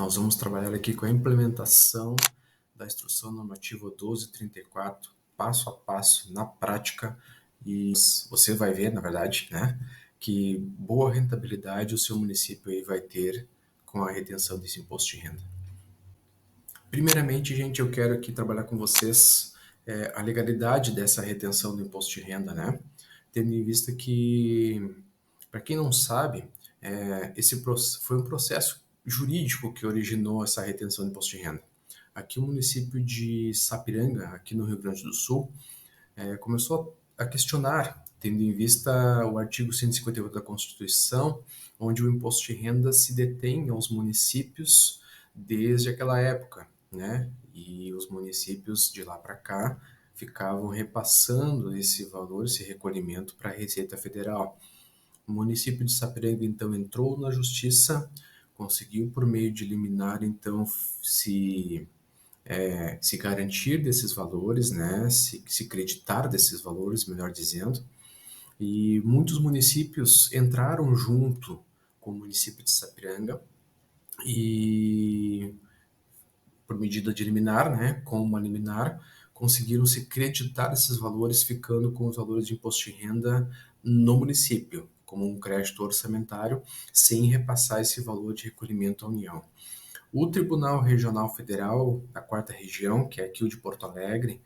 Nós vamos trabalhar aqui com a implementação da Instrução Normativa 1234, passo a passo, na prática, e você vai ver, na verdade, né, que boa rentabilidade o seu município aí vai ter com a retenção desse imposto de renda. Primeiramente, gente, eu quero aqui trabalhar com vocês a legalidade dessa retenção do imposto de renda, né? Tendo em vista que, para quem não sabe, esse foi um processo jurídico que originou essa retenção do imposto de renda. Aqui o município de Sapiranga, aqui no Rio Grande do Sul, começou a questionar, tendo em vista o artigo 158 da Constituição, onde o imposto de renda se detém aos municípios desde aquela época, né? E os municípios de lá para cá ficavam repassando esse valor, esse recolhimento para a Receita Federal. O município de Sapiranga, então, entrou na justiça, conseguiu, por meio de liminar, então, se garantir desses valores, né? Se creditar desses valores, melhor dizendo. E muitos municípios entraram junto com o município de Sapiranga e, por medida de liminar, né, com uma liminar, conseguiram se creditar esses valores, ficando com os valores de imposto de renda no município, como um crédito orçamentário, sem repassar esse valor de recolhimento à União. O Tribunal Regional Federal da Quarta Região, que é aqui o de Porto Alegre,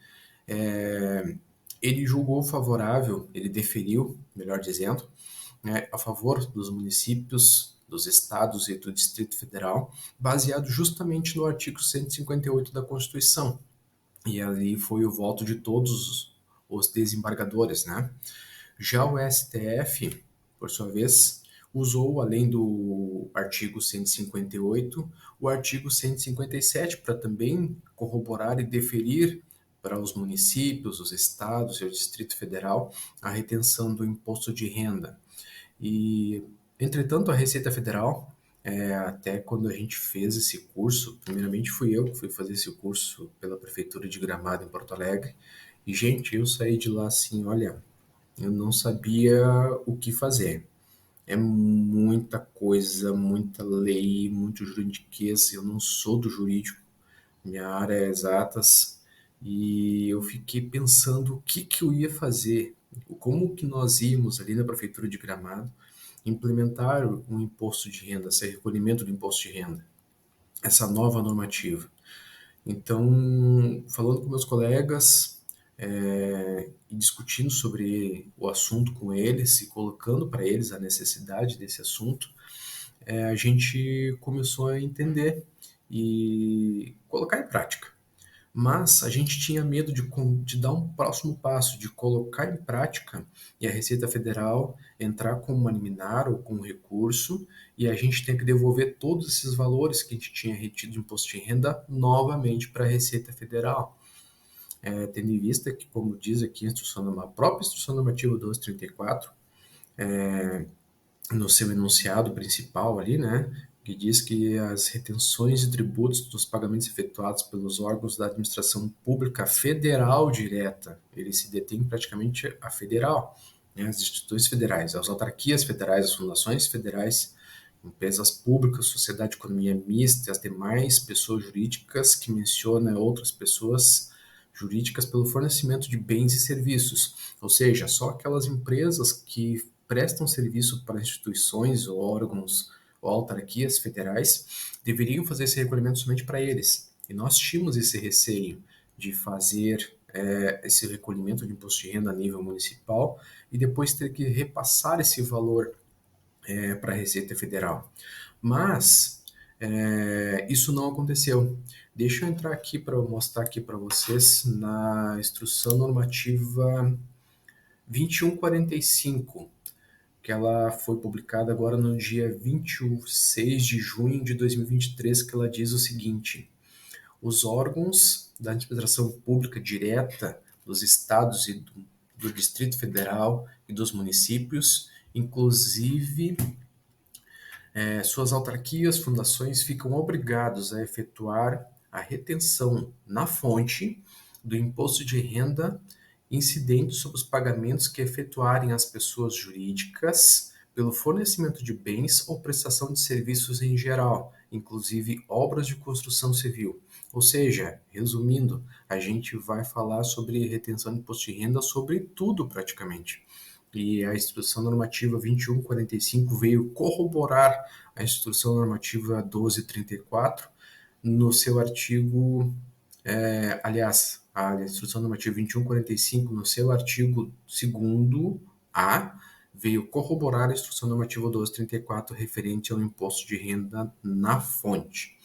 ele julgou favorável, ele deferiu, melhor dizendo, né, a favor dos municípios, dos estados e do Distrito Federal, baseado justamente no artigo 158 da Constituição. E ali foi o voto de todos os desembargadores, né? Já o STF, por sua vez, usou, além do artigo 158, o artigo 157 para também corroborar e deferir para os municípios, os estados e o Distrito Federal a retenção do imposto de renda. E, entretanto, a Receita Federal, até quando a gente fez esse curso, primeiramente fui eu que fui fazer esse curso pela Prefeitura de Gramado, em Porto Alegre, e, gente, eu saí de lá assim, olha, eu não sabia o que fazer. É muita coisa, muita lei, muito juridiquês. Eu não sou do jurídico, minha área é exatas, e eu fiquei pensando o que que eu ia fazer, como que nós íamos ali na Prefeitura de Gramado implementar um imposto de renda, esse recolhimento do imposto de renda, essa nova normativa. Então, falando com meus colegas e discutindo sobre o assunto com eles e colocando para eles a necessidade desse assunto, a gente começou a entender e colocar em prática. Mas a gente tinha medo de dar um próximo passo, de colocar em prática e a Receita Federal entrar com uma liminar ou com um recurso e a gente tem que devolver todos esses valores que a gente tinha retido de imposto de renda novamente para a Receita Federal. Tendo em vista que, como diz aqui a própria Instrução Normativa 1234, no seu enunciado principal ali, né, que diz que as retenções de tributos dos pagamentos efetuados pelos órgãos da administração pública federal direta, ele se detém praticamente a federal, né, as instituições federais, as autarquias federais, as fundações federais, empresas públicas, sociedade de economia mista e as demais pessoas jurídicas que menciona outras pessoas jurídicas pelo fornecimento de bens e serviços, ou seja, só aquelas empresas que prestam serviço para instituições ou órgãos ou autarquias federais deveriam fazer esse recolhimento somente para eles. E nós tínhamos esse receio de fazer esse recolhimento de imposto de renda a nível municipal e depois ter que repassar esse valor para a Receita Federal. Mas isso não aconteceu. Deixa eu entrar aqui para mostrar aqui para vocês na Instrução Normativa 2145, que ela foi publicada agora no dia 26 de junho de 2023, que ela diz o seguinte: os órgãos da administração pública direta dos estados e do Distrito Federal e dos municípios, inclusive suas autarquias, fundações, ficam obrigados a efetuar a retenção na fonte do imposto de renda incidente sobre os pagamentos que efetuarem as pessoas jurídicas pelo fornecimento de bens ou prestação de serviços em geral, inclusive obras de construção civil. Ou seja, resumindo, a gente vai falar sobre retenção de imposto de renda sobre tudo praticamente. E a Instrução Normativa 2145 veio corroborar a Instrução Normativa 1234 no seu artigo, aliás, a Instrução Normativa 2145, no seu artigo 2º-A, veio corroborar a Instrução Normativa 1234 referente ao imposto de renda na fonte.